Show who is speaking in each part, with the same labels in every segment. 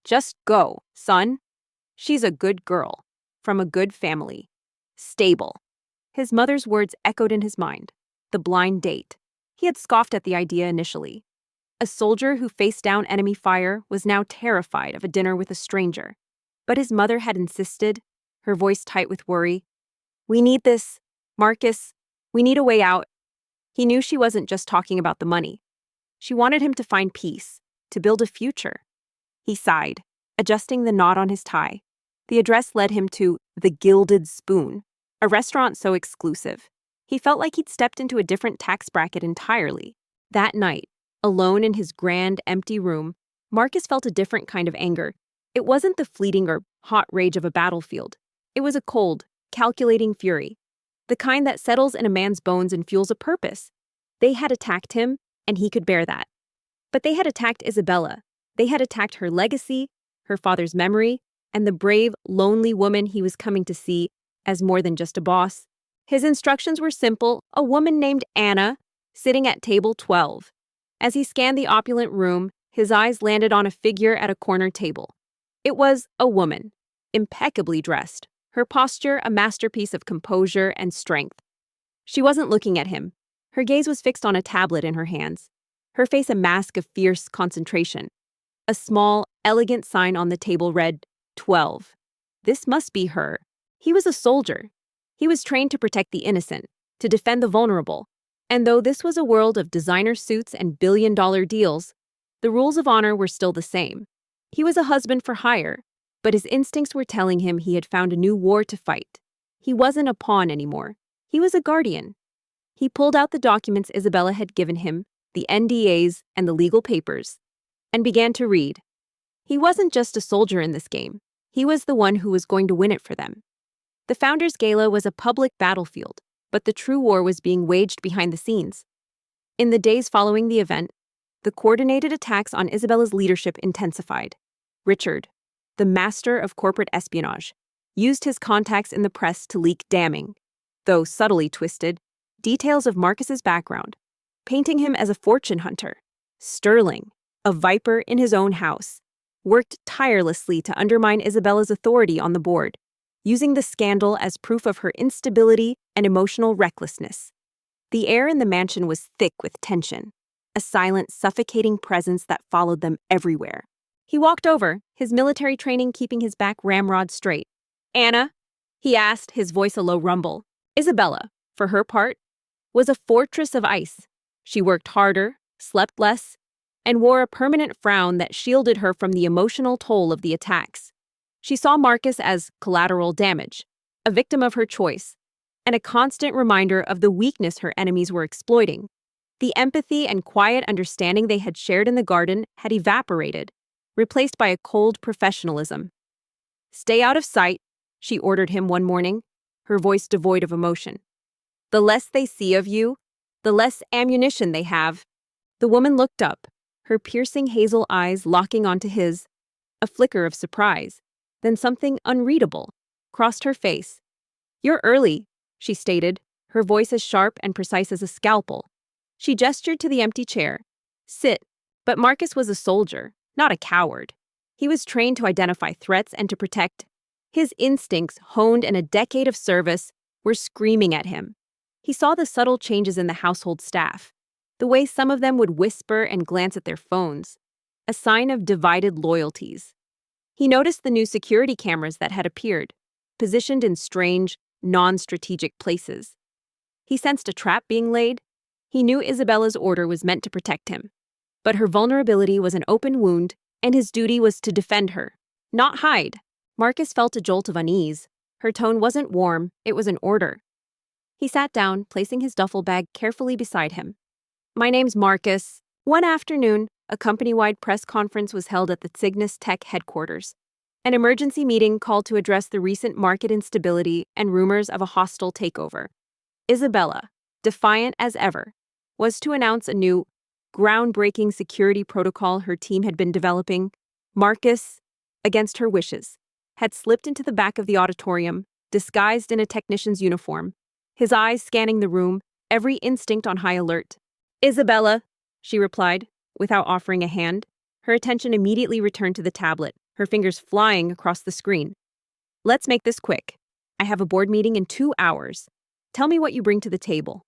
Speaker 1: Just go, son. She's a good girl, from a good family. Stable. His mother's words echoed in his mind. The blind date. He had scoffed at the idea initially. A soldier who faced down enemy fire was now terrified of a dinner with a stranger. But his mother had insisted, her voice tight with worry. We need this, Marcus. We need a way out. He knew she wasn't just talking about the money. She wanted him to find peace, to build a future. He sighed, adjusting the knot on his tie. The address led him to the Gilded Spoon, a restaurant so exclusive. He felt like he'd stepped into a different tax bracket entirely. That night, alone in his grand, empty room, Marcus felt a different kind of anger. It wasn't the fleeting or hot rage of a battlefield. It was a cold, calculating fury, the kind that settles in a man's bones and fuels a purpose. They had attacked him, and he could bear that. But they had attacked Isabella. They had attacked her legacy, her father's memory, and the brave, lonely woman he was coming to see as more than just a boss. His instructions were simple: a woman named Anna, sitting at table 12. As he scanned the opulent room, his eyes landed on a figure at a corner table. It was a woman, impeccably dressed, her posture a masterpiece of composure and strength. She wasn't looking at him. Her gaze was fixed on a tablet in her hands, her face a mask of fierce concentration. A small, elegant sign on the table read, 12. This must be her. He was a soldier. He was trained to protect the innocent, to defend the vulnerable. And though this was a world of designer suits and billion-dollar deals, the rules of honor were still the same. He was a husband for hire, but his instincts were telling him he had found a new war to fight. He wasn't a pawn anymore. He was a guardian. He pulled out the documents Isabella had given him, the NDAs and the legal papers, and began to read. He wasn't just a soldier in this game. He was the one who was going to win it for them. The Founders' Gala was a public battlefield, but the true war was being waged behind the scenes. In the days following the event, the coordinated attacks on Isabella's leadership intensified. Richard, the master of corporate espionage, used his contacts in the press to leak damning, though subtly twisted, details of Marcus's background, painting him as a fortune hunter. Sterling, a viper in his own house, worked tirelessly to undermine Isabella's authority on the board, using the scandal as proof of her instability and emotional recklessness. The air in the mansion was thick with tension, a silent, suffocating presence that followed them everywhere. He walked over, his military training keeping his back ramrod straight. Anna, he asked, his voice a low rumble. Isabella, for her part, was a fortress of ice. She worked harder, slept less, and wore a permanent frown that shielded her from the emotional toll of the attacks. She saw Marcus as collateral damage, a victim of her choice, and a constant reminder of the weakness her enemies were exploiting. The empathy and quiet understanding they had shared in the garden had evaporated, replaced by a cold professionalism. Stay out of sight, she ordered him one morning, her voice devoid of emotion. The less they see of you, the less ammunition they have. The woman looked up, her piercing hazel eyes locking onto his, a flicker of surprise. Then something unreadable crossed her face. You're early, she stated, her voice as sharp and precise as a scalpel. She gestured to the empty chair. Sit. But Marcus was a soldier, not a coward. He was trained to identify threats and to protect. His instincts, honed in a decade of service, were screaming at him. He saw the subtle changes in the household staff, the way some of them would whisper and glance at their phones, a sign of divided loyalties. He noticed the new security cameras that had appeared, positioned in strange, non-strategic places. He sensed a trap being laid. He knew Isabella's order was meant to protect him. But her vulnerability was an open wound, and his duty was to defend her, not hide. Marcus felt a jolt of unease. Her tone wasn't warm, it was an order. He sat down, placing his duffel bag carefully beside him. My name's Marcus. One afternoon, a company-wide press conference was held at the Cygnus Tech headquarters. An emergency meeting called to address the recent market instability and rumors of a hostile takeover. Isabella, defiant as ever, was to announce a new, groundbreaking security protocol her team had been developing. Marcus, against her wishes, had slipped into the back of the auditorium, disguised in a technician's uniform, his eyes scanning the room, every instinct on high alert. Isabella, she replied, without offering a hand. Her attention immediately returned to the tablet, her fingers flying across the screen. Let's make this quick. I have a board meeting in 2 hours. Tell me what you bring to the table.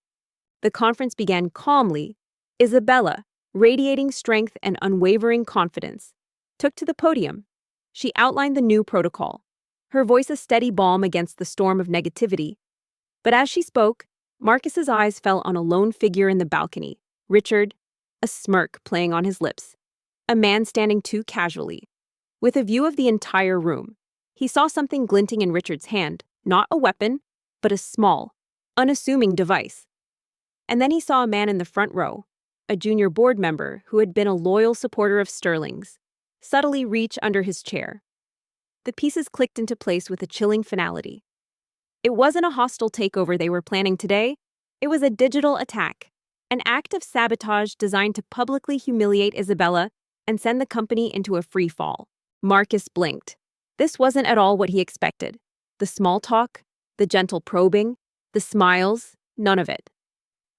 Speaker 1: The conference began calmly. Isabella, radiating strength and unwavering confidence, took to the podium. She outlined the new protocol, her voice a steady balm against the storm of negativity. But as she spoke, Marcus's eyes fell on a lone figure in the balcony, Richard, a smirk playing on his lips. A man standing too casually. With a view of the entire room, he saw something glinting in Richard's hand, not a weapon, but a small, unassuming device. And then he saw a man in the front row, a junior board member who had been a loyal supporter of Sterling's, subtly reach under his chair. The pieces clicked into place with a chilling finality. It wasn't a hostile takeover they were planning today. It was a digital attack, an act of sabotage designed to publicly humiliate Isabella and send the company into a free fall. Marcus blinked. This wasn't at all what he expected. The small talk, the gentle probing, the smiles, none of it.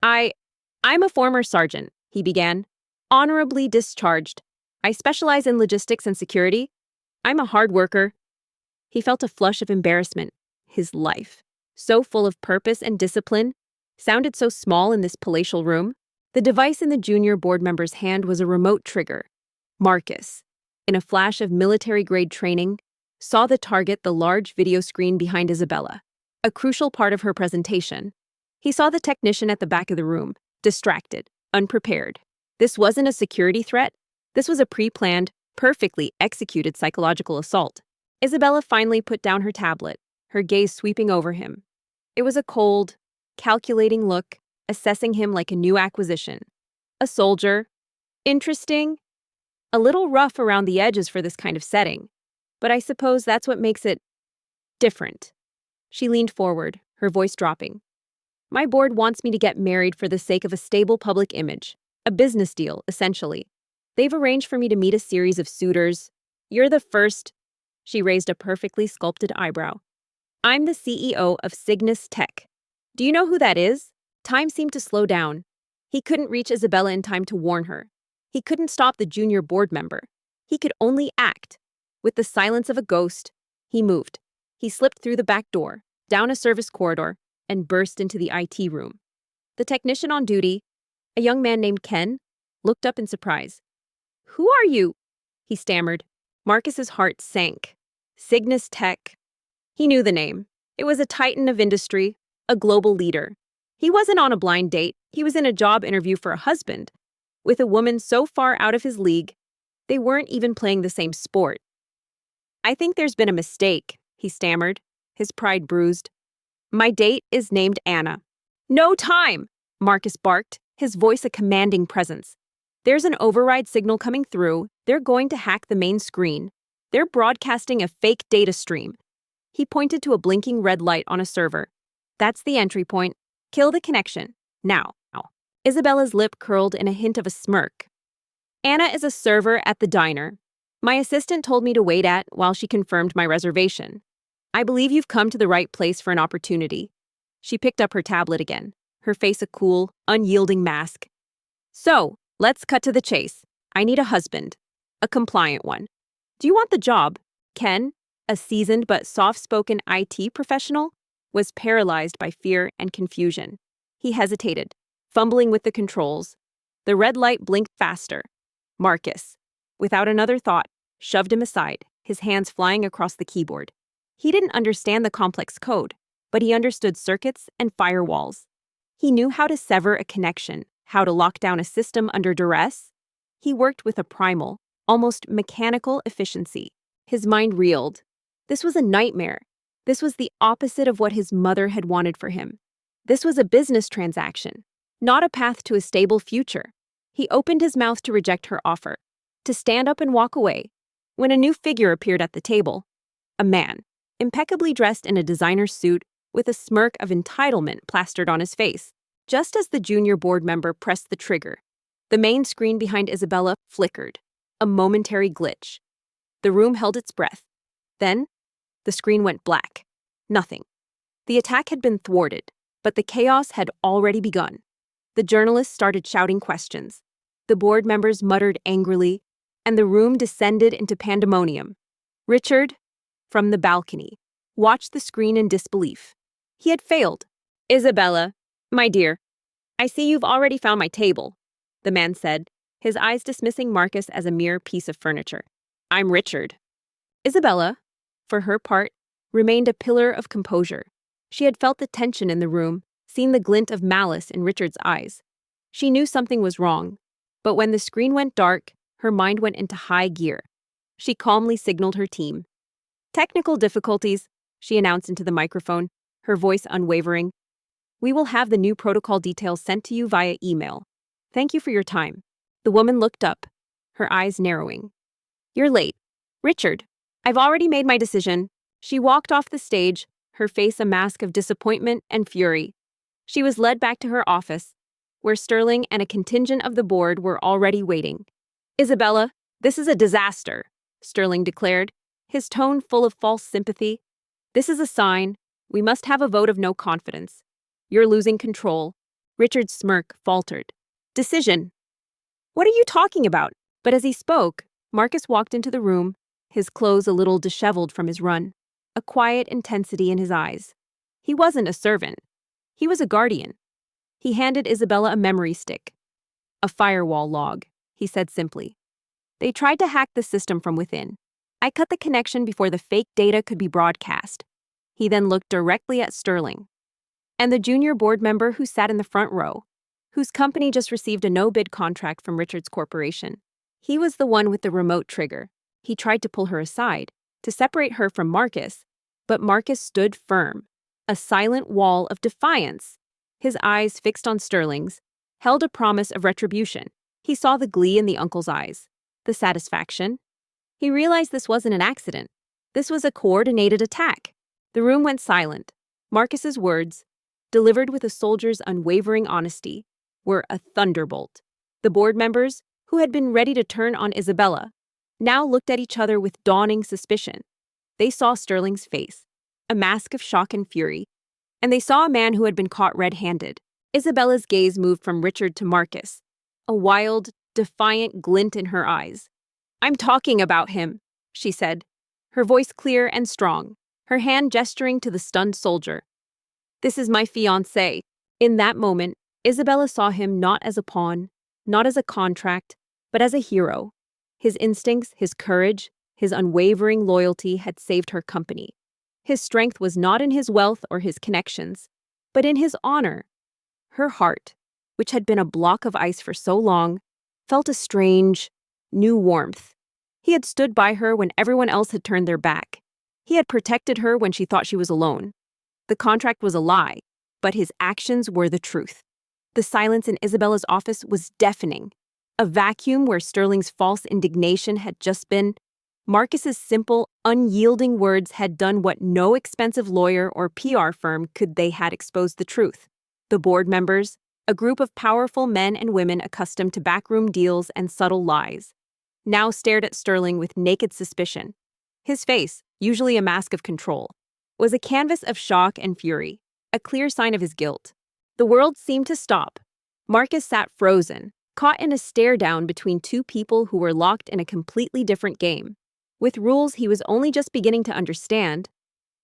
Speaker 1: I'm a former sergeant, he began. Honorably discharged. I specialize in logistics and security. I'm a hard worker. He felt a flush of embarrassment. His life, so full of purpose and discipline, sounded so small in this palatial room. The device in the junior board member's hand was a remote trigger. Marcus, in a flash of military-grade training, saw the target, the large video screen behind Isabella, a crucial part of her presentation. He saw the technician at the back of the room, distracted, unprepared. This wasn't a security threat. This was a pre-planned, perfectly executed psychological assault. Isabella finally put down her tablet, her gaze sweeping over him. It was a cold, calculating look, assessing him like a new acquisition. A soldier. Interesting. A little rough around the edges for this kind of setting. But I suppose that's what makes it different. She leaned forward, her voice dropping. My board wants me to get married for the sake of a stable public image. A business deal, essentially. They've arranged for me to meet a series of suitors. You're the first. She raised a perfectly sculpted eyebrow. I'm the CEO of Cygnus Tech. Do you know who that is? Time seemed to slow down. He couldn't reach Isabella in time to warn her. He couldn't stop the junior board member. He could only act. With the silence of a ghost, he moved. He slipped through the back door, down a service corridor, and burst into the IT room. The technician on duty, a young man named Ken, looked up in surprise. Who are you? He stammered. Marcus's heart sank. Cygnus Tech. He knew the name. It was a titan of industry, a global leader. He wasn't on a blind date. He was in a job interview for a husband, with a woman so far out of his league, they weren't even playing the same sport. I think there's been a mistake, he stammered, his pride bruised. My date is named Anna. No time, Marcus barked, his voice a commanding presence. There's an override signal coming through. They're going to hack the main screen. They're broadcasting a fake data stream. He pointed to a blinking red light on a server. That's the entry point. Kill the connection. Now. Isabella's lip curled in a hint of a smirk. Anna is a server at the diner. My assistant told me to wait at while she confirmed my reservation. I believe you've come to the right place for an opportunity. She picked up her tablet again, her face a cool, unyielding mask. So, let's cut to the chase. I need a husband. A compliant one. Do you want the job? Ken, a seasoned but soft-spoken IT professional, was paralyzed by fear and confusion. He hesitated, fumbling with the controls. The red light blinked faster. Marcus, without another thought, shoved him aside, his hands flying across the keyboard. He didn't understand the complex code, but he understood circuits and firewalls. He knew how to sever a connection, how to lock down a system under duress. He worked with a primal, almost mechanical efficiency. His mind reeled. This was a nightmare. This was the opposite of what his mother had wanted for him. This was a business transaction, not a path to a stable future. He opened his mouth to reject her offer, to stand up and walk away, when a new figure appeared at the table. A man, impeccably dressed in a designer suit, with a smirk of entitlement plastered on his face. Just as the junior board member pressed the trigger, the main screen behind Isabella flickered, a momentary glitch. The room held its breath. Then, the screen went black. Nothing. The attack had been thwarted, but the chaos had already begun. The journalists started shouting questions. The board members muttered angrily, and the room descended into pandemonium. Richard, from the balcony, watched the screen in disbelief. He had failed. Isabella, my dear, I see you've already found my table, the man said, his eyes dismissing Marcus as a mere piece of furniture. I'm Richard. Isabella, for her part, remained a pillar of composure. She had felt the tension in the room, seen the glint of malice in Richard's eyes. She knew something was wrong, but when the screen went dark, her mind went into high gear. She calmly signaled her team. Technical difficulties, she announced into the microphone, her voice unwavering. We will have the new protocol details sent to you via email. Thank you for your time. The woman looked up, her eyes narrowing. You're late. Richard, I've already made my decision. She walked off the stage, her face a mask of disappointment and fury. She was led back to her office, where Sterling and a contingent of the board were already waiting. Isabella, this is a disaster, Sterling declared, his tone full of false sympathy. This is a sign. We must have a vote of no confidence. You're losing control. Richard's smirk faltered. Decision. What are you talking about? But as he spoke, Marcus walked into the room, his clothes a little disheveled from his run, a quiet intensity in his eyes. He wasn't a servant. He was a guardian. He handed Isabella a memory stick. A firewall log, he said simply. They tried to hack the system from within. I cut the connection before the fake data could be broadcast. He then looked directly at Sterling. And the junior board member who sat in the front row, whose company just received a no-bid contract from Richard's corporation. He was the one with the remote trigger. He tried to pull her aside, to separate her from Marcus, but Marcus stood firm, a silent wall of defiance. His eyes fixed on Sterling's, held a promise of retribution. He saw the glee in the uncle's eyes, the satisfaction. He realized this wasn't an accident. This was a coordinated attack. The room went silent. Marcus's words, delivered with a soldier's unwavering honesty, were a thunderbolt. The board members, who had been ready to turn on Isabella, now looked at each other with dawning suspicion. They saw Sterling's face, a mask of shock and fury, and they saw a man who had been caught red-handed. Isabella's gaze moved from Richard to Marcus, a wild, defiant glint in her eyes. I'm talking about him, she said, her voice clear and strong, her hand gesturing to the stunned soldier. This is my fiancé. In that moment, Isabella saw him not as a pawn, not as a contract, but as a hero. His instincts, his courage, his unwavering loyalty had saved her company. His strength was not in his wealth or his connections, but in his honor. Her heart, which had been a block of ice for so long, felt a strange, new warmth. He had stood by her when everyone else had turned their back. He had protected her when she thought she was alone. The contract was a lie, but his actions were the truth. The silence in Isabella's office was deafening. A vacuum where Sterling's false indignation had just been. Marcus's simple, unyielding words had done what no expensive lawyer or PR firm could. They had exposed the truth. The board members, a group of powerful men and women accustomed to backroom deals and subtle lies, now stared at Sterling with naked suspicion. His face, usually a mask of control, was a canvas of shock and fury, a clear sign of his guilt. The world seemed to stop. Marcus sat frozen, caught in a stare-down between two people who were locked in a completely different game, with rules he was only just beginning to understand.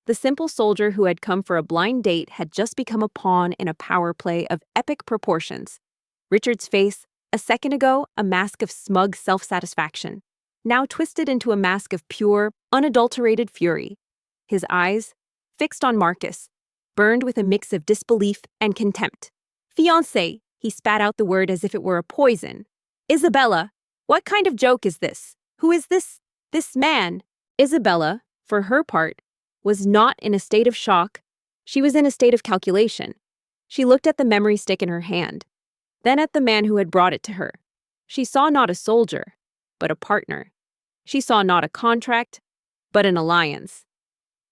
Speaker 1: The simple soldier who had come for a blind date had just become a pawn in a power play of epic proportions. Richard's face, a second ago a mask of smug self-satisfaction, now twisted into a mask of pure, unadulterated fury. His eyes, fixed on Marcus, burned with a mix of disbelief and contempt. Fiancé, he spat out the word as if it were a poison. Isabella, what kind of joke is this? Who is this man? Isabella, for her part, was not in a state of shock. She was in a state of calculation. She looked at the memory stick in her hand, then at the man who had brought it to her. She saw not a soldier, but a partner. She saw not a contract, but an alliance.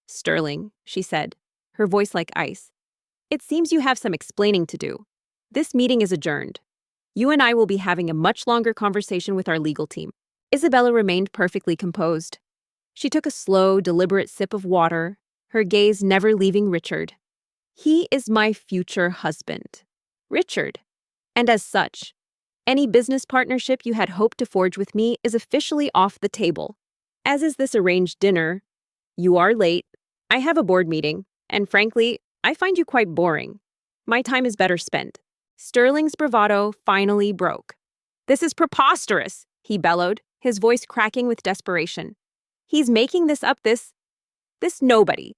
Speaker 1: Sterling, she said, her voice like ice. It seems you have some explaining to do. This meeting is adjourned. You and I will be having a much longer conversation with our legal team. Isabella remained perfectly composed. She took a slow, deliberate sip of water, her gaze never leaving Richard. He is my future husband, Richard. And as such, any business partnership you had hoped to forge with me is officially off the table. As is this arranged dinner, you are late. I have a board meeting, and frankly, I find you quite boring. My time is better spent. Sterling's bravado finally broke. This is preposterous, he bellowed, his voice cracking with desperation. He's making this up, this nobody.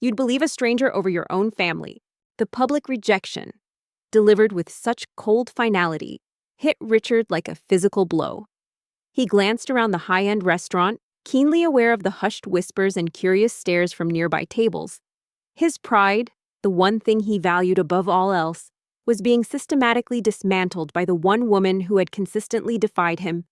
Speaker 1: You'd believe a stranger over your own family. The public rejection, delivered with such cold finality, hit Richard like a physical blow. He glanced around the high-end restaurant, keenly aware of the hushed whispers and curious stares from nearby tables. His pride, the one thing he valued above all else, was being systematically dismantled by the one woman who had consistently defied him.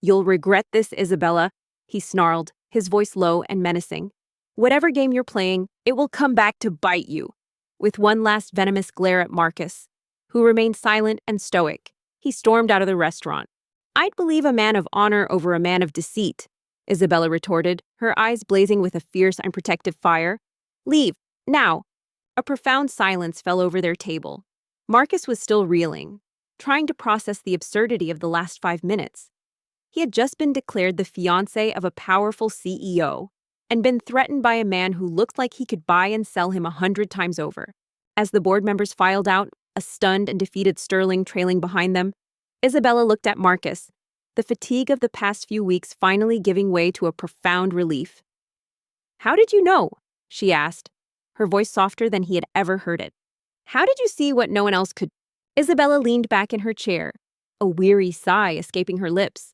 Speaker 1: "You'll regret this, Isabella," he snarled, his voice low and menacing. "Whatever game you're playing, it will come back to bite you." With one last venomous glare at Marcus, who remained silent and stoic, he stormed out of the restaurant. "I'd believe a man of honor over a man of deceit," Isabella retorted, her eyes blazing with a fierce and protective fire. "Leave, now." A profound silence fell over their table. Marcus was still reeling, trying to process the absurdity of the last 5 minutes. He had just been declared the fiancé of a powerful CEO and been threatened by a man who looked like he could buy and sell him 100 times over. As the board members filed out, a stunned and defeated Sterling trailing behind them, Isabella looked at Marcus, the fatigue of the past few weeks finally giving way to a profound relief. "How did you know?" she asked, her voice softer than he had ever heard it. "How did you see what no one else could?" Isabella leaned back in her chair, a weary sigh escaping her lips.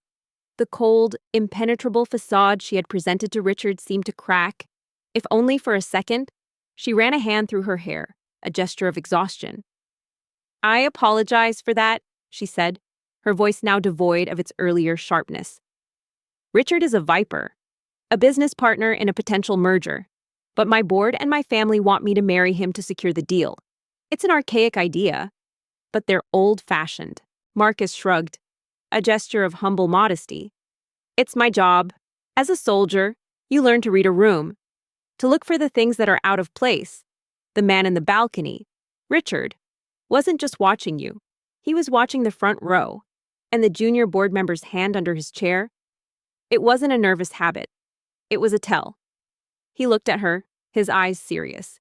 Speaker 1: The cold, impenetrable facade she had presented to Richard seemed to crack. If only for a second, she ran a hand through her hair, a gesture of exhaustion. "I apologize for that," she said, her voice now devoid of its earlier sharpness. "Richard is a viper, a business partner in a potential merger, but my board and my family want me to marry him to secure the deal. It's an archaic idea, but they're old-fashioned." Marcus shrugged, a gesture of humble modesty. "It's my job. As a soldier, you learn to read a room, to look for the things that are out of place." The man in the balcony, Richard, wasn't just watching you. He was watching the front row, and the junior board member's hand under his chair. It wasn't a nervous habit. It was a tell. He looked at her, his eyes serious.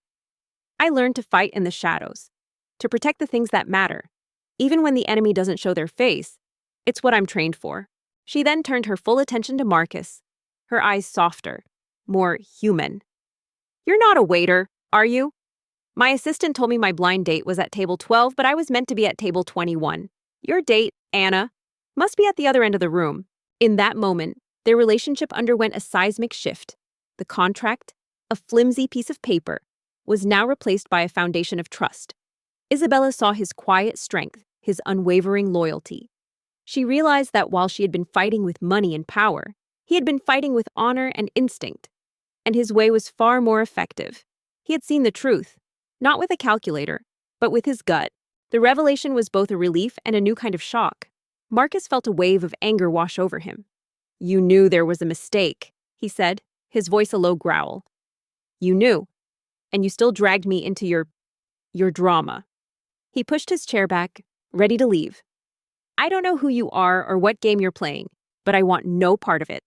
Speaker 1: "I learned to fight in the shadows, to protect the things that matter. Even when the enemy doesn't show their face, it's what I'm trained for." She then turned her full attention to Marcus, her eyes softer, more human. "You're not a waiter, are you? My assistant told me my blind date was at table 12, but I was meant to be at table 21. Your date, Anna, must be at the other end of the room." In that moment, their relationship underwent a seismic shift. The contract, a flimsy piece of paper, was now replaced by a foundation of trust. Isabella saw his quiet strength, his unwavering loyalty. She realized that while she had been fighting with money and power, he had been fighting with honor and instinct, and his way was far more effective. He had seen the truth, not with a calculator, but with his gut. The revelation was both a relief and a new kind of shock. Marcus felt a wave of anger wash over him. "You knew there was a mistake," he said, his voice a low growl. "You knew, and you still dragged me into your drama." He pushed his chair back, ready to leave. "I don't know who you are or what game you're playing, but I want no part of it."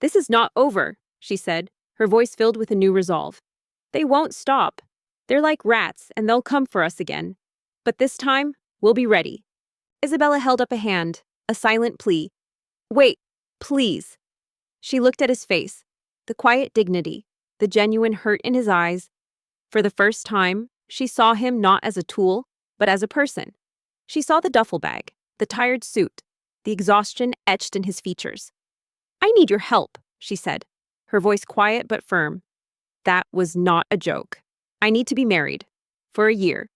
Speaker 1: "This is not over," she said, her voice filled with a new resolve. "They won't stop. They're like rats, and they'll come for us again. But this time, we'll be ready." Isabella held up a hand, a silent plea. "Wait, please." She looked at his face, the quiet dignity, the genuine hurt in his eyes. For the first time, she saw him not as a tool, but as a person. She saw the duffel bag, the tired suit, the exhaustion etched in his features. "I need your help," she said, her voice quiet but firm. "That was not a joke. I need to be married. For a year.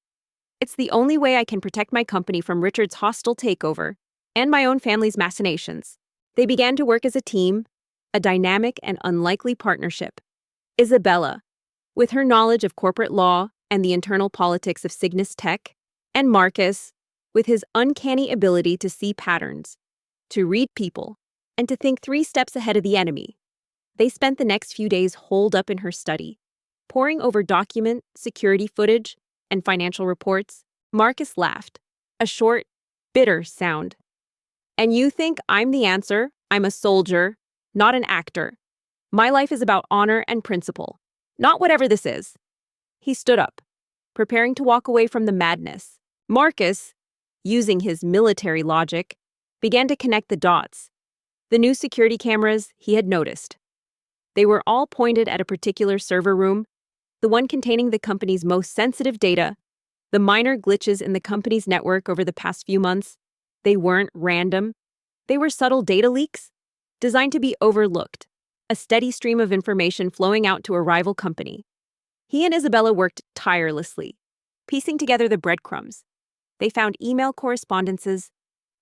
Speaker 1: It's the only way I can protect my company from Richard's hostile takeover and my own family's machinations." They began to work as a team, a dynamic and unlikely partnership. Isabella, with her knowledge of corporate law and the internal politics of Cygnus Tech, and Marcus, with his uncanny ability to see patterns, to read people, and to think 3 steps ahead of the enemy. They spent the next few days holed up in her study, poring over document, security footage, and financial reports. Marcus laughed, a short, bitter sound. "And you think I'm the answer? I'm a soldier, not an actor." My life is about honor and principle, not whatever this is. He stood up, preparing to walk away from the madness. Marcus, using his military logic, began to connect the dots. The new security cameras he had noticed. They were all pointed at a particular server room, the one containing the company's most sensitive data. The minor glitches in the company's network over the past few months, they weren't random. They were subtle data leaks, designed to be overlooked, a steady stream of information flowing out to a rival company. He and Isabella worked tirelessly, piecing together the breadcrumbs. They found email correspondences,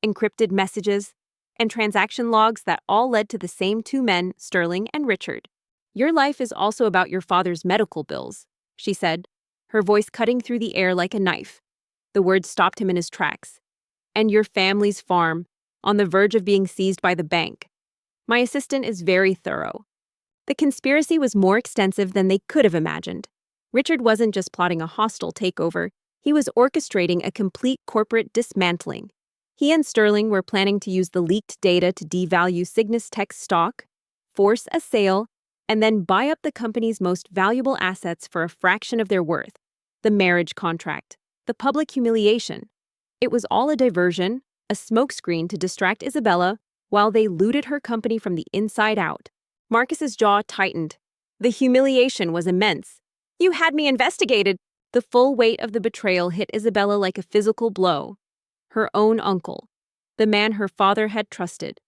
Speaker 1: encrypted messages, and transaction logs that all led to the same two men, Sterling and Richard. "Your life is also about your father's medical bills," she said, her voice cutting through the air like a knife. The words stopped him in his tracks. "And your family's farm, on the verge of being seized by the bank. My assistant is very thorough." The conspiracy was more extensive than they could have imagined. Richard wasn't just plotting a hostile takeover, he was orchestrating a complete corporate dismantling. He and Sterling were planning to use the leaked data to devalue Cygnus Tech's stock, force a sale, and then buy up the company's most valuable assets for a fraction of their worth. The marriage contract, the public humiliation. It was all a diversion, a smokescreen to distract Isabella while they looted her company from the inside out. Marcus's jaw tightened. The humiliation was immense. "You had me investigated." The full weight of the betrayal hit Isabella like a physical blow. Her own uncle, the man her father had trusted,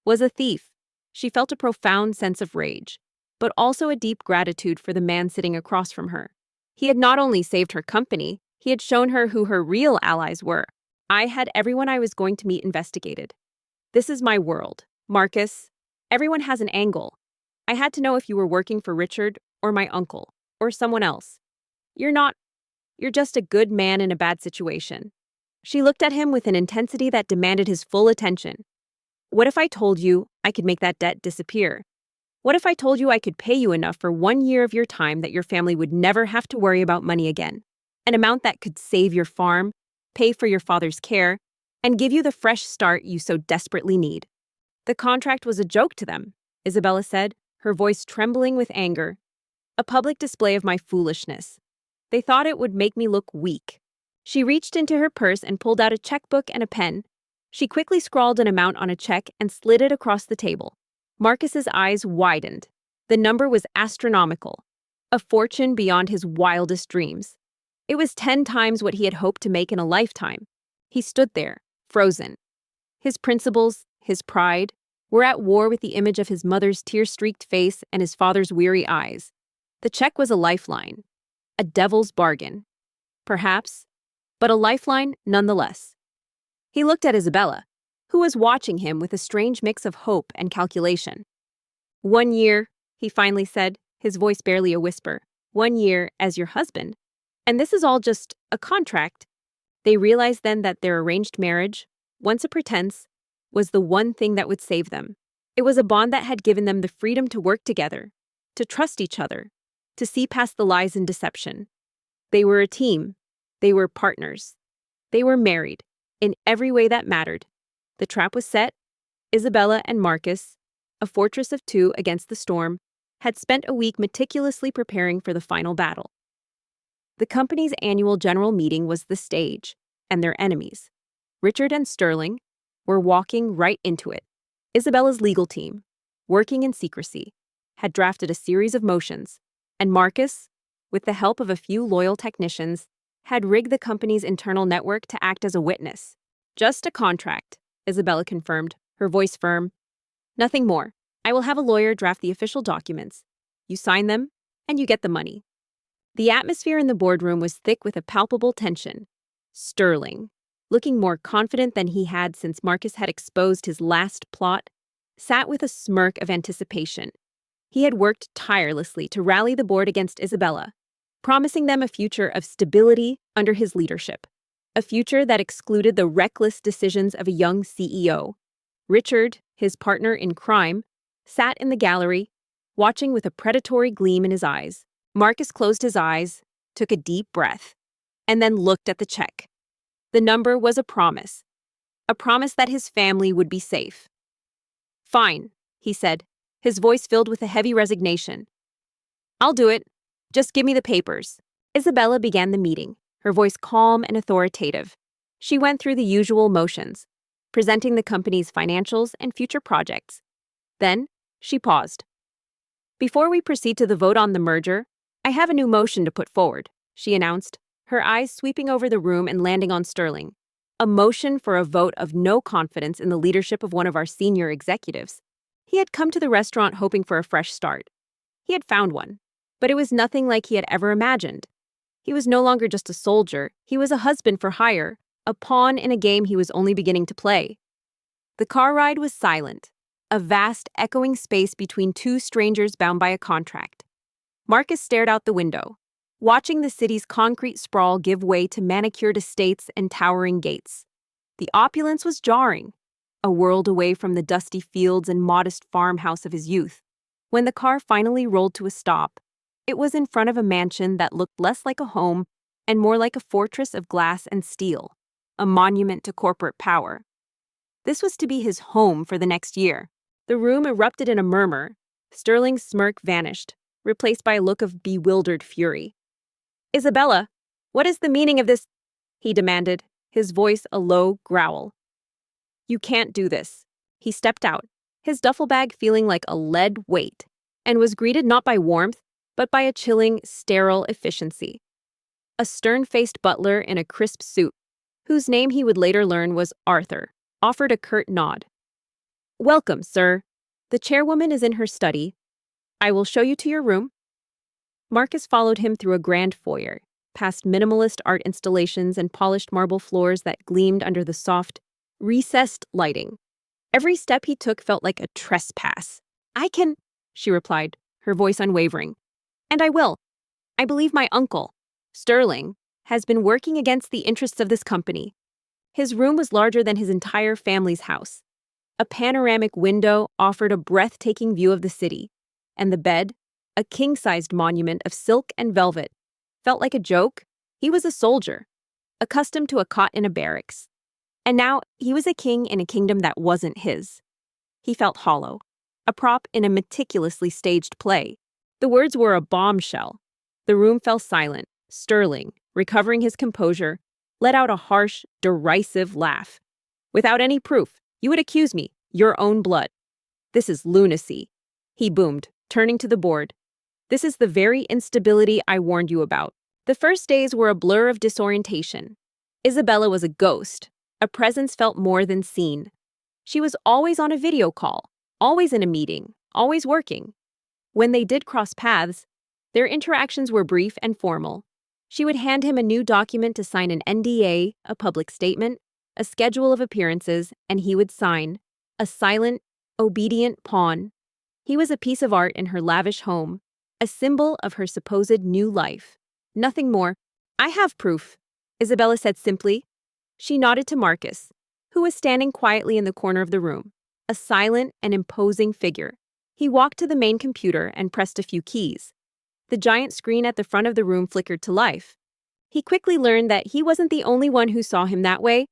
Speaker 1: was a thief. She felt a profound sense of rage, but also a deep gratitude for the man sitting across from her. He had not only saved her company, he had shown her who her real allies were. "I had everyone I was going to meet investigated. This is my world, Marcus. Everyone has an angle. I had to know if you were working for Richard or my uncle or someone else. You're not. You're just a good man in a bad situation." She looked at him with an intensity that demanded his full attention. "What if I told you I could make that debt disappear? What if I told you I could pay you enough for 1 year of your time that your family would never have to worry about money again? An amount that could save your farm, pay for your father's care, and give you the fresh start you so desperately need." "The contract was a joke to them," Isabella said, her voice trembling with anger. "A public display of my foolishness. They thought it would make me look weak." She reached into her purse and pulled out a checkbook and a pen. She quickly scrawled an amount on a check and slid it across the table. Marcus's eyes widened. The number was astronomical, a fortune beyond his wildest dreams. It was 10 times what he had hoped to make in a lifetime. He stood there, frozen. His principles, his pride, were at war with the image of his mother's tear-streaked face and his father's weary eyes. The check was a lifeline, a devil's bargain, perhaps, but a lifeline nonetheless. He looked at Isabella, who was watching him with a strange mix of hope and calculation. 1 year, he finally said, his voice barely a whisper. 1 year as your husband. And this is all just a contract. They realized then that their arranged marriage, once a pretense, was the one thing that would save them. It was a bond that had given them the freedom to work together, to trust each other, to see past the lies and deception. They were a team. They were partners. They were married, in every way that mattered. The trap was set. Isabella and Marcus, a fortress of two against the storm, had spent a week meticulously preparing for the final battle. The company's annual general meeting was the stage, and their enemies, Richard and Sterling, were walking right into it. Isabella's legal team, working in secrecy, had drafted a series of motions, and Marcus, with the help of a few loyal technicians, had rigged the company's internal network to act as a witness. "Just a contract," Isabella confirmed, her voice firm. "Nothing more. I will have a lawyer draft the official documents. You sign them, and you get the money." The atmosphere in the boardroom was thick with a palpable tension. Sterling, looking more confident than he had since Marcus had exposed his last plot, sat with a smirk of anticipation. He had worked tirelessly to rally the board against Isabella, promising them a future of stability under his leadership, a future that excluded the reckless decisions of a young CEO. Richard, his partner in crime, sat in the gallery, watching with a predatory gleam in his eyes. Marcus closed his eyes, took a deep breath, and then looked at the check. The number was a promise that his family would be safe. "Fine," he said, his voice filled with a heavy resignation. "I'll do it. Just give me the papers." Isabella began the meeting, her voice calm and authoritative. She went through the usual motions, presenting the company's financials and future projects. Then, she paused. "Before we proceed to the vote on the merger, I have a new motion to put forward," she announced, her eyes sweeping over the room and landing on Sterling. "A motion for a vote of no confidence in the leadership of one of our senior executives." He had come to the restaurant hoping for a fresh start. He had found one, but it was nothing like he had ever imagined. He was no longer just a soldier, he was a husband for hire, a pawn in a game he was only beginning to play. The car ride was silent, a vast, echoing space between two strangers bound by a contract. Marcus stared out the window, watching the city's concrete sprawl give way to manicured estates and towering gates. The opulence was jarring, a world away from the dusty fields and modest farmhouse of his youth. When the car finally rolled to a stop, it was in front of a mansion that looked less like a home and more like a fortress of glass and steel, a monument to corporate power. This was to be his home for the next year. The room erupted in a murmur. Sterling's smirk vanished, replaced by a look of bewildered fury. "Isabella, what is the meaning of this?" he demanded, his voice a low growl. "You can't do this." He stepped out, his duffel bag feeling like a lead weight, and was greeted not by warmth, but by a chilling, sterile efficiency. A stern-faced butler in a crisp suit, whose name he would later learn was Arthur, offered a curt nod. "Welcome, sir. The chairwoman is in her study. I will show you to your room." Marcus followed him through a grand foyer, past minimalist art installations and polished marble floors that gleamed under the soft, recessed lighting. Every step he took felt like a trespass. "I can," she replied, her voice unwavering. "And I will. I believe my uncle, Sterling, has been working against the interests of this company." His room was larger than his entire family's house. A panoramic window offered a breathtaking view of the city, and the bed, a king-sized monument of silk and velvet, felt like a joke. He was a soldier, accustomed to a cot in a barracks. And now he was a king in a kingdom that wasn't his. He felt hollow, a prop in a meticulously staged play. The words were a bombshell. The room fell silent. Sterling, recovering his composure, let out a harsh, derisive laugh. "Without any proof, you would accuse me, your own blood. This is lunacy," he boomed, turning to the board. "This is the very instability I warned you about." The first days were a blur of disorientation. Isabella was a ghost. A presence felt more than seen. She was always on a video call, always in a meeting, always working. When they did cross paths, their interactions were brief and formal. She would hand him a new document to sign an NDA, a public statement, a schedule of appearances, and he would sign, a silent, obedient pawn. He was a piece of art in her lavish home, a symbol of her supposed new life. Nothing more. "I have proof," Isabella said simply. She nodded to Marcus, who was standing quietly in the corner of the room, a silent and imposing figure. He walked to the main computer and pressed a few keys. The giant screen at the front of the room flickered to life. He quickly learned that he wasn't the only one who saw him that way.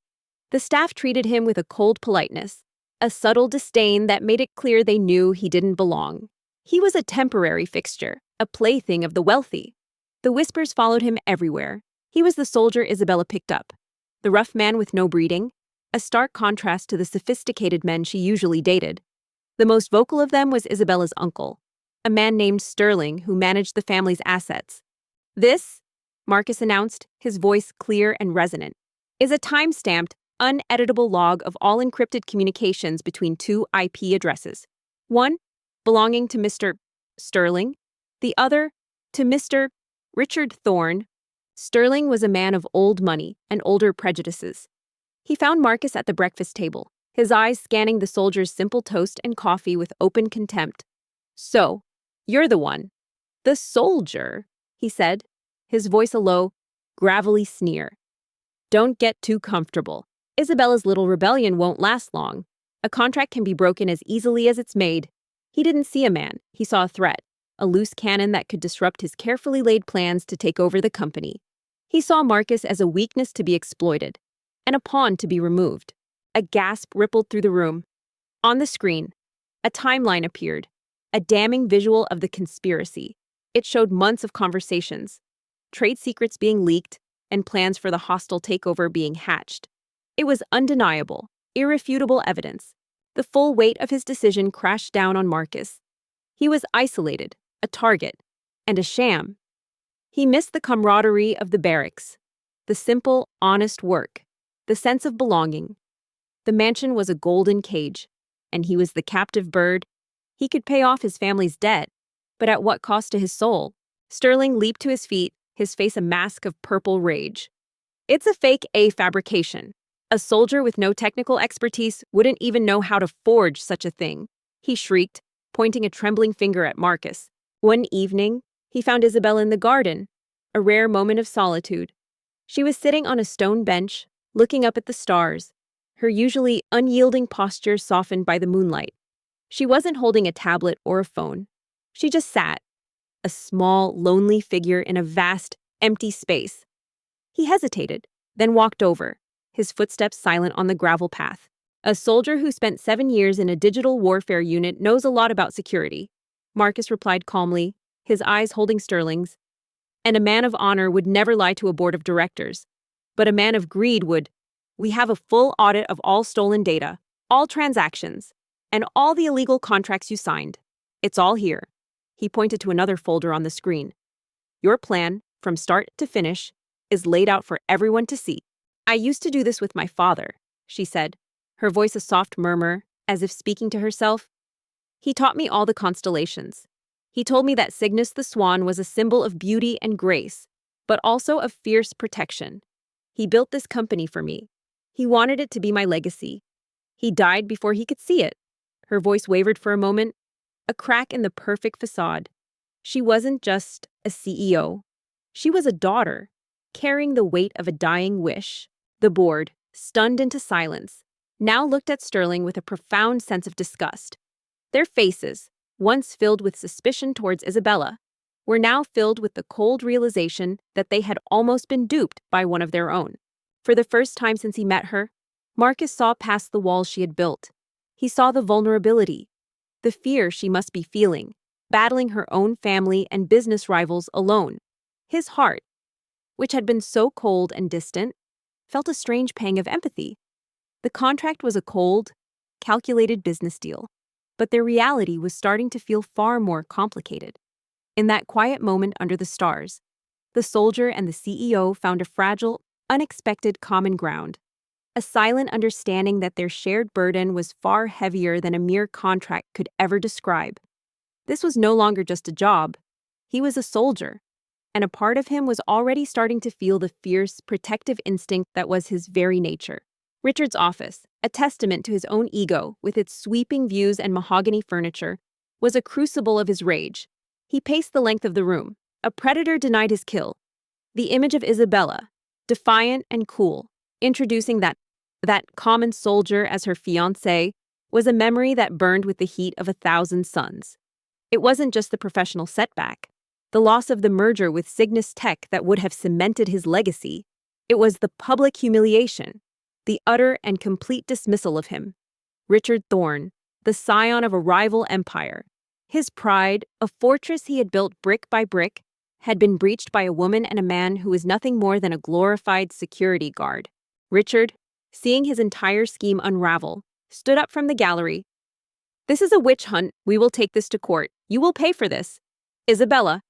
Speaker 1: The staff treated him with a cold politeness, a subtle disdain that made it clear they knew he didn't belong. He was a temporary fixture, a plaything of the wealthy. The whispers followed him everywhere. He was the soldier Isabella picked up, the rough man with no breeding, a stark contrast to the sophisticated men she usually dated. The most vocal of them was Isabella's uncle, a man named Sterling who managed the family's assets. "This," Marcus announced, his voice clear and resonant, "is a time-stamped, uneditable log of all encrypted communications between two IP addresses. One belonging to Mr. Sterling, the other to Mr. Richard Thorne." Sterling was a man of old money and older prejudices. He found Marcus at the breakfast table, his eyes scanning the soldier's simple toast and coffee with open contempt. "So, you're the one. The soldier," he said, his voice a low, gravelly sneer. "Don't get too comfortable. Isabella's little rebellion won't last long. A contract can be broken as easily as it's made." He didn't see a man, he saw a threat, a loose cannon that could disrupt his carefully laid plans to take over the company. He saw Marcus as a weakness to be exploited, and a pawn to be removed. A gasp rippled through the room. On the screen, a timeline appeared, a damning visual of the conspiracy. It showed months of conversations, trade secrets being leaked, and plans for the hostile takeover being hatched. It was undeniable, irrefutable evidence. The full weight of his decision crashed down on Marcus. He was isolated, a target, and a sham. He missed the camaraderie of the barracks, the simple, honest work, the sense of belonging. The mansion was a golden cage, and he was the captive bird. He could pay off his family's debt, but at what cost to his soul? Sterling leaped to his feet, his face a mask of purple rage. It's a fake fabrication. A soldier with no technical expertise wouldn't even know how to forge such a thing, he shrieked, pointing a trembling finger at Marcus. One evening, he found Isabella in the garden, a rare moment of solitude. She was sitting on a stone bench, looking up at the stars, her usually unyielding posture softened by the moonlight. She wasn't holding a tablet or a phone. She just sat, a small, lonely figure in a vast, empty space. He hesitated, then walked over, his footsteps silent on the gravel path. A soldier who spent 7 years in a digital warfare unit knows a lot about security, Marcus replied calmly, his eyes holding Sterling's. And a man of honor would never lie to a board of directors. But a man of greed would. We have a full audit of all stolen data, all transactions, and all the illegal contracts you signed. It's all here. He pointed to another folder on the screen. Your plan, from start to finish, is laid out for everyone to see. I used to do this with my father, she said, her voice a soft murmur, as if speaking to herself. He taught me all the constellations. He told me that Cygnus the Swan was a symbol of beauty and grace, but also of fierce protection. He built this company for me. He wanted it to be my legacy. He died before he could see it. Her voice wavered for a moment, a crack in the perfect facade. She wasn't just a CEO. She was a daughter, carrying the weight of a dying wish. The board, stunned into silence, now looked at Sterling with a profound sense of disgust. Their faces, once filled with suspicion towards Isabella, were now filled with the cold realization that they had almost been duped by one of their own. For the first time since he met her, Marcus saw past the walls she had built. He saw the vulnerability, the fear she must be feeling, battling her own family and business rivals alone. His heart, which had been so cold and distant, felt a strange pang of empathy. The contract was a cold, calculated business deal, but their reality was starting to feel far more complicated. In that quiet moment under the stars, the soldier and the CEO found a fragile, unexpected common ground, a silent understanding that their shared burden was far heavier than a mere contract could ever describe. This was no longer just a job. He was a soldier, and a part of him was already starting to feel the fierce, protective instinct that was his very nature. Richard's office, a testament to his own ego with its sweeping views and mahogany furniture, was a crucible of his rage. He paced the length of the room. A predator denied his kill. The image of Isabella, defiant and cool, introducing that common soldier as her fiancé, was a memory that burned with the heat of 1,000 suns. It wasn't just the professional setback, the loss of the merger with Cygnus Tech that would have cemented his legacy. It was the public humiliation, the utter and complete dismissal of him. Richard Thorne, the scion of a rival empire. His pride, a fortress he had built brick by brick, had been breached by a woman and a man who was nothing more than a glorified security guard. Richard, seeing his entire scheme unravel, stood up from the gallery. This is a witch hunt. We will take this to court. You will pay for this. Isabella,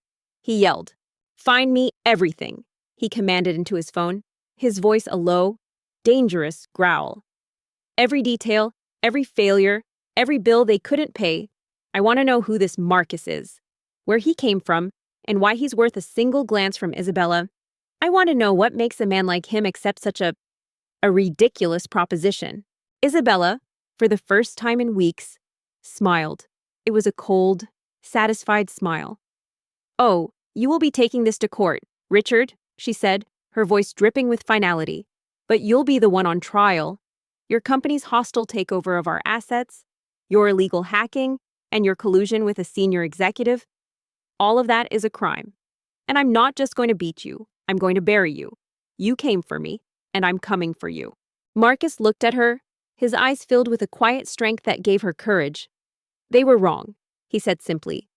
Speaker 1: he yelled. Find me everything, he commanded into his phone, his voice a low, dangerous growl. Every detail, every failure, every bill they couldn't pay. I want to know who this Marcus is, where he came from, and why he's worth a single glance from Isabella. I want to know what makes a man like him accept such a ridiculous proposition. Isabella, for the first time in weeks, smiled. It was a cold, satisfied smile. Oh, you will be taking this to court, Richard, she said, her voice dripping with finality. But you'll be the one on trial. Your company's hostile takeover of our assets, your illegal hacking, and your collusion with a senior executive, all of that is a crime. And I'm not just going to beat you, I'm going to bury you. You came for me, and I'm coming for you. Marcus looked at her, his eyes filled with a quiet strength that gave her courage. They were wrong. he said simply.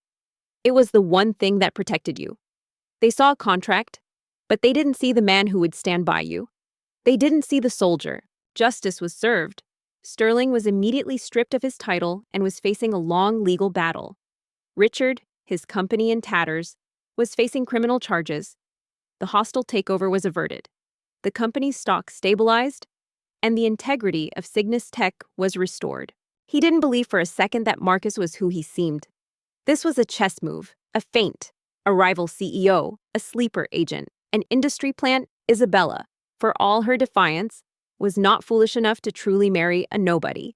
Speaker 1: It was the one thing that protected you. They saw a contract, but they didn't see the man who would stand by you. They didn't see the soldier. Justice was served. Sterling was immediately stripped of his title and was facing a long legal battle. Richard, his company in tatters, was facing criminal charges. The hostile takeover was averted. The company's stock stabilized, and the integrity of Cygnus Tech was restored. He didn't believe for a second that Marcus was who he seemed. This was a chess move, a feint, a rival CEO, a sleeper agent, an industry plant. Isabella, for all her defiance, was not foolish enough to truly marry a nobody.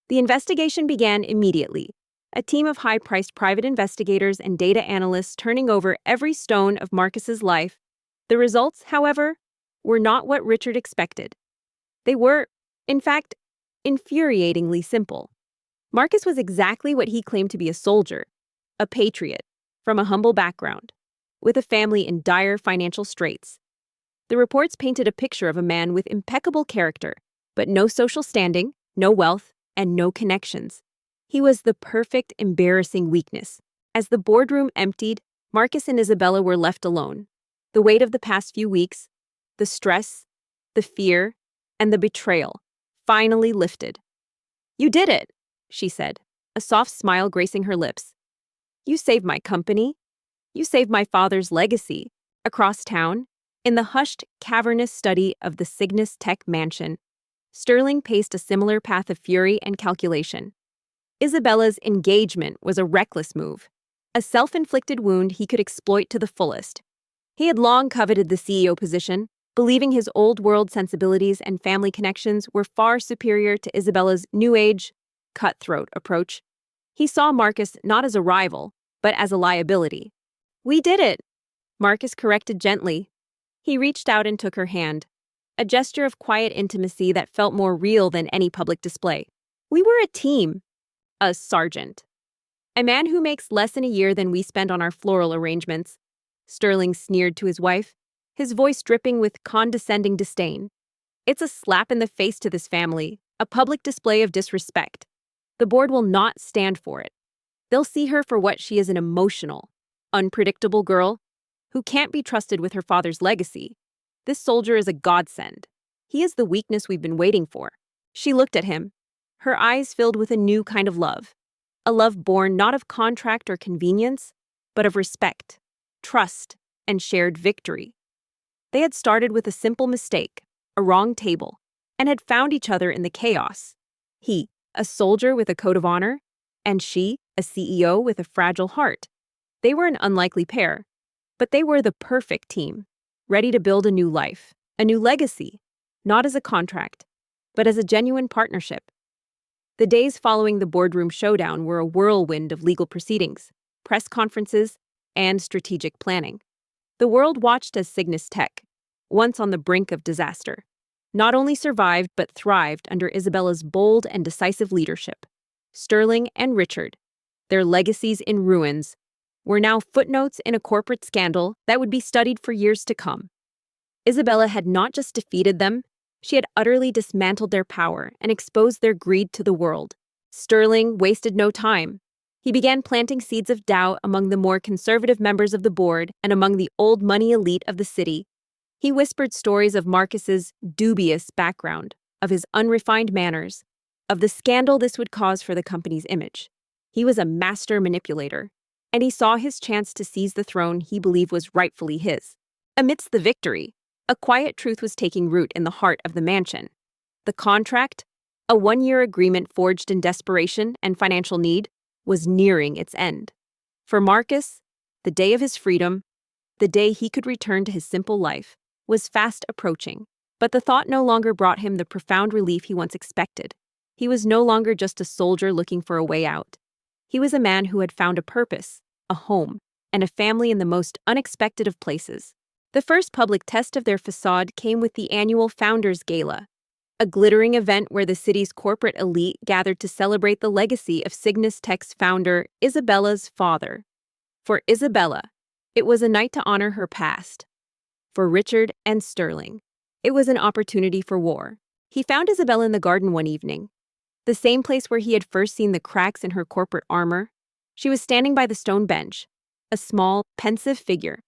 Speaker 1: The investigation began immediately, a team of high-priced private investigators and data analysts turning over every stone of Marcus's life. The results, however, were not what Richard expected. They were, in fact, infuriatingly simple. Marcus was exactly what he claimed to be: a soldier, a patriot, from a humble background, with a family in dire financial straits. The reports painted a picture of a man with impeccable character, but no social standing, no wealth, and no connections. He was the perfect, embarrassing weakness. As the boardroom emptied, Marcus and Isabella were left alone. The weight of the past few weeks, the stress, the fear, and the betrayal finally lifted. "You did it," she said, a soft smile gracing her lips. "You saved my company. You saved my father's legacy." Across town, in the hushed, cavernous study of the Cygnus Tech mansion, Sterling paced a similar path of fury and calculation. Isabella's engagement was a reckless move, a self-inflicted wound he could exploit to the fullest. He had long coveted the CEO position, believing his old-world sensibilities and family connections were far superior to Isabella's new-age, cutthroat approach. He saw Marcus not as a rival, but as a liability. "We did it," Marcus corrected gently. He reached out and took her hand, a gesture of quiet intimacy that felt more real than any public display. "We were a team, a sergeant. A man who makes less in a year than we spend on our floral arrangements," Sterling sneered to his wife, his voice dripping with condescending disdain. "It's a slap in the face to this family, a public display of disrespect. The board will not stand for it. They'll see her for what she is: an emotional, unpredictable girl who can't be trusted with her father's legacy. This soldier is a godsend. He is the weakness we've been waiting for." She looked at him, her eyes filled with a new kind of love, a love born not of contract or convenience, but of respect, trust, and shared victory. They had started with a simple mistake, a wrong table, and had found each other in the chaos. He, a soldier with a code of honor, and she, a CEO with a fragile heart. They were an unlikely pair, but they were the perfect team, ready to build a new life, a new legacy, not as a contract, but as a genuine partnership. The days following the boardroom showdown were a whirlwind of legal proceedings, press conferences, and strategic planning. The world watched as Cygnus Tech, once on the brink of disaster, not only survived but thrived under Isabella's bold and decisive leadership. Sterling and Richard, their legacies in ruins, were now footnotes in a corporate scandal that would be studied for years to come. Isabella had not just defeated them, she had utterly dismantled their power and exposed their greed to the world. Sterling wasted no time. He began planting seeds of doubt among the more conservative members of the board and among the old money elite of the city. He whispered stories of Marcus's dubious background, of his unrefined manners, of the scandal this would cause for the company's image. He was a master manipulator, and he saw his chance to seize the throne he believed was rightfully his. Amidst the victory, a quiet truth was taking root in the heart of the mansion. The contract, a one-year agreement forged in desperation and financial need, was nearing its end. For Marcus, the day of his freedom, the day he could return to his simple life, was fast approaching. But the thought no longer brought him the profound relief he once expected. He was no longer just a soldier looking for a way out. He was a man who had found a purpose, a home, and a family in the most unexpected of places. The first public test of their facade came with the annual Founders Gala, a glittering event where the city's corporate elite gathered to celebrate the legacy of Cygnus Tech's founder, Isabella's father. For Isabella, it was a night to honor her past. For Richard and Sterling, it was an opportunity for war. He found Isabella in the garden one evening, the same place where he had first seen the cracks in her corporate armor. She was standing by the stone bench, a small, pensive figure.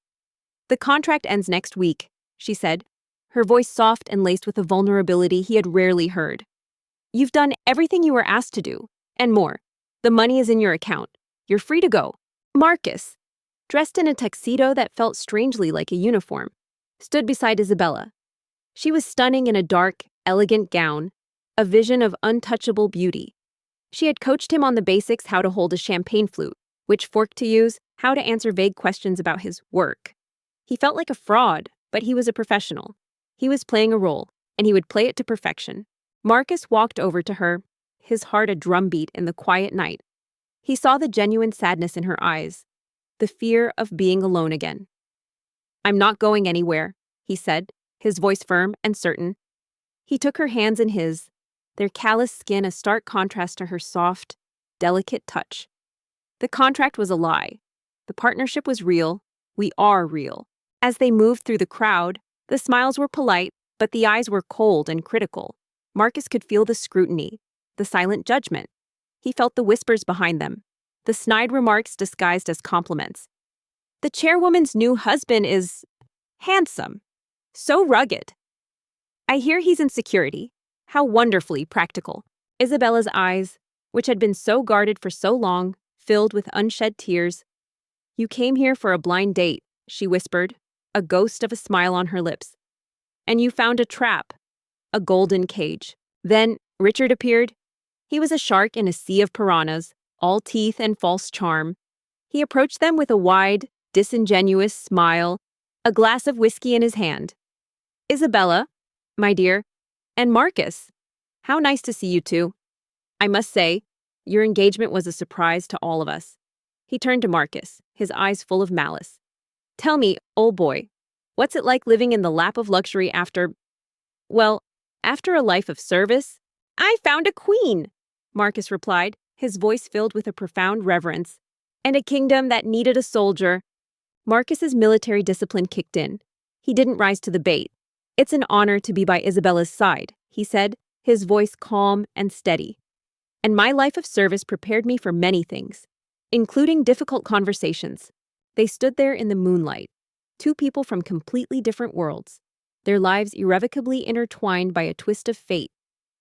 Speaker 1: "The contract ends next week," she said, her voice soft and laced with a vulnerability he had rarely heard. "You've done everything you were asked to do, and more. The money is in your account. You're free to go." Marcus, dressed in a tuxedo that felt strangely like a uniform, stood beside Isabella. She was stunning in a dark, elegant gown, a vision of untouchable beauty. She had coached him on the basics: how to hold a champagne flute, which fork to use, how to answer vague questions about his work. He felt like a fraud, but he was a professional. He was playing a role, and he would play it to perfection. Marcus walked over to her, his heart a drumbeat in the quiet night. He saw the genuine sadness in her eyes, the fear of being alone again. "I'm not going anywhere," he said, his voice firm and certain. He took her hands in his, their calloused skin a stark contrast to her soft, delicate touch. The contract was a lie. The partnership was real. We are real. As they moved through the crowd, the smiles were polite, but the eyes were cold and critical. Marcus could feel the scrutiny, the silent judgment. He felt the whispers behind them, the snide remarks disguised as compliments. "The chairwoman's new husband is handsome, so rugged. I hear he's in security. How wonderfully practical." Isabella's eyes, which had been so guarded for so long, filled with unshed tears. "You came here for a blind date," she whispered, a ghost of a smile on her lips. "And you found a trap, a golden cage." Then Richard appeared. He was a shark in a sea of piranhas, all teeth and false charm. He approached them with a wide, disingenuous smile, a glass of whiskey in his hand. "Isabella, my dear, and Marcus, how nice to see you two. I must say, your engagement was a surprise to all of us." He turned to Marcus, his eyes full of malice. "Tell me, old boy, what's it like living in the lap of luxury after a life of service?" "I found a queen," Marcus replied, his voice filled with a profound reverence. "And a kingdom that needed a soldier." Marcus's military discipline kicked in. He didn't rise to the bait. "It's an honor to be by Isabella's side," he said, his voice calm and steady. "And my life of service prepared me for many things, including difficult conversations." They stood there in the moonlight, two people from completely different worlds, their lives irrevocably intertwined by a twist of fate.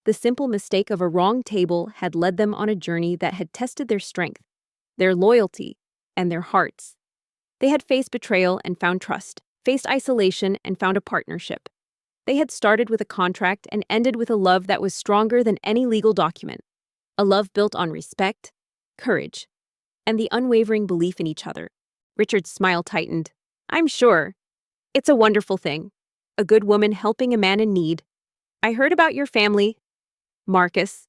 Speaker 1: The simple mistake of a wrong table had led them on a journey that had tested their strength, their loyalty, and their hearts. They had faced betrayal and found trust, faced isolation and found a partnership. They had started with a contract and ended with a love that was stronger than any legal document, a love built on respect, courage, and the unwavering belief in each other. Richard's smile tightened. "I'm sure. It's a wonderful thing. A good woman helping a man in need. I heard about your family, Marcus.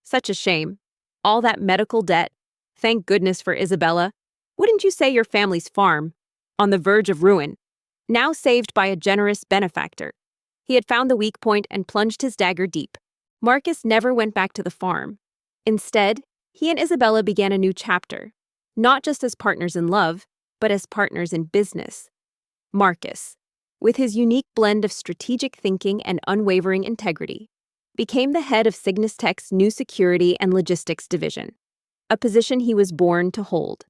Speaker 1: Such a shame. All that medical debt. Thank goodness for Isabella. Wouldn't you say your family's farm, on the verge of ruin, now saved by a generous benefactor?" He had found the weak point and plunged his dagger deep. Marcus never went back to the farm. Instead, he and Isabella began a new chapter, not just as partners in love, but as partners in business. Marcus, with his unique blend of strategic thinking and unwavering integrity, became the head of Cygnus Tech's new security and logistics division, a position he was born to hold.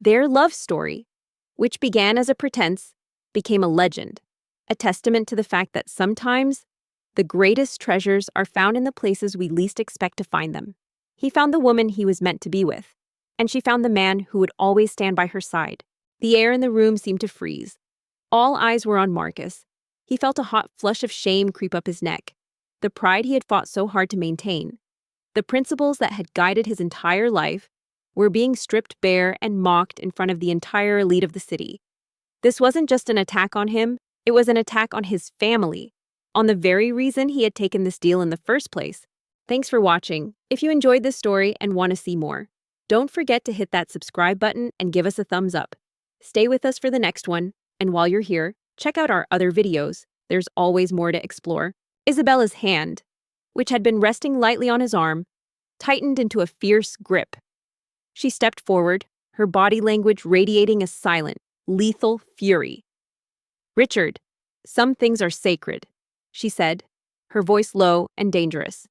Speaker 1: Their love story, which began as a pretense, became a legend, a testament to the fact that sometimes the greatest treasures are found in the places we least expect to find them. He found the woman he was meant to be with, and she found the man who would always stand by her side. The air in the room seemed to freeze. All eyes were on Marcus. He felt a hot flush of shame creep up his neck. The pride he had fought so hard to maintain, the principles that had guided his entire life, were being stripped bare and mocked in front of the entire elite of the city. This wasn't just an attack on him, it was an attack on his family, on the very reason he had taken this deal in the first place. Thanks for watching. If you enjoyed this story and want to see more, don't forget to hit that subscribe button and give us a thumbs up. Stay with us for the next one, and while you're here, check out our other videos. There's always more to explore. Isabella's hand, which had been resting lightly on his arm, tightened into a fierce grip. She stepped forward, her body language radiating a silent, lethal fury. "Richard, some things are sacred," she said, her voice low and dangerous.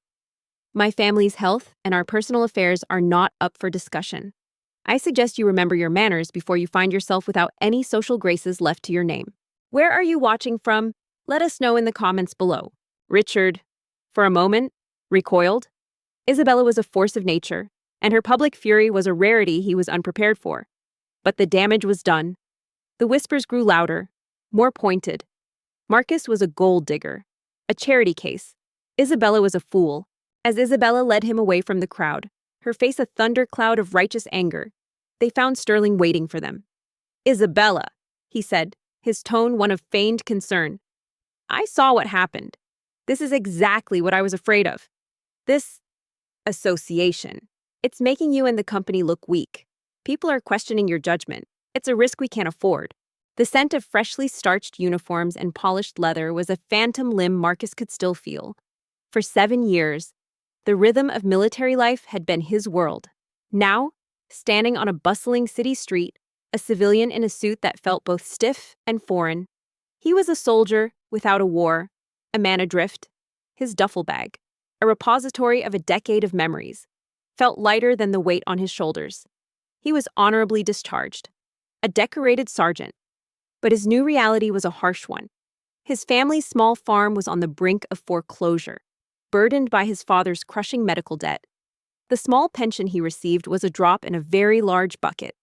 Speaker 1: "My family's health and our personal affairs are not up for discussion. I suggest you remember your manners before you find yourself without any social graces left to your name. Where are you watching from? Let us know in the comments below. Richard, for a moment, recoiled. Isabella was a force of nature, and her public fury was a rarity he was unprepared for. But the damage was done. The whispers grew louder, more pointed. Marcus was a gold digger, a charity case. Isabella was a fool. As Isabella led him away from the crowd, her face a thundercloud of righteous anger, they found Sterling waiting for them. "Isabella," he said, his tone one of feigned concern. "I saw what happened. This is exactly what I was afraid of. This association. It's making you and the company look weak. People are questioning your judgment. It's a risk we can't afford." The scent of freshly starched uniforms and polished leather was a phantom limb Marcus could still feel. For 7 years, the rhythm of military life had been his world. Now, standing on a bustling city street, a civilian in a suit that felt both stiff and foreign, he was a soldier without a war, a man adrift. His duffel bag, a repository of a decade of memories, felt lighter than the weight on his shoulders. He was honorably discharged, a decorated sergeant. But his new reality was a harsh one. His family's small farm was on the brink of foreclosure, burdened by his father's crushing medical debt. The small pension he received was a drop in a very large bucket.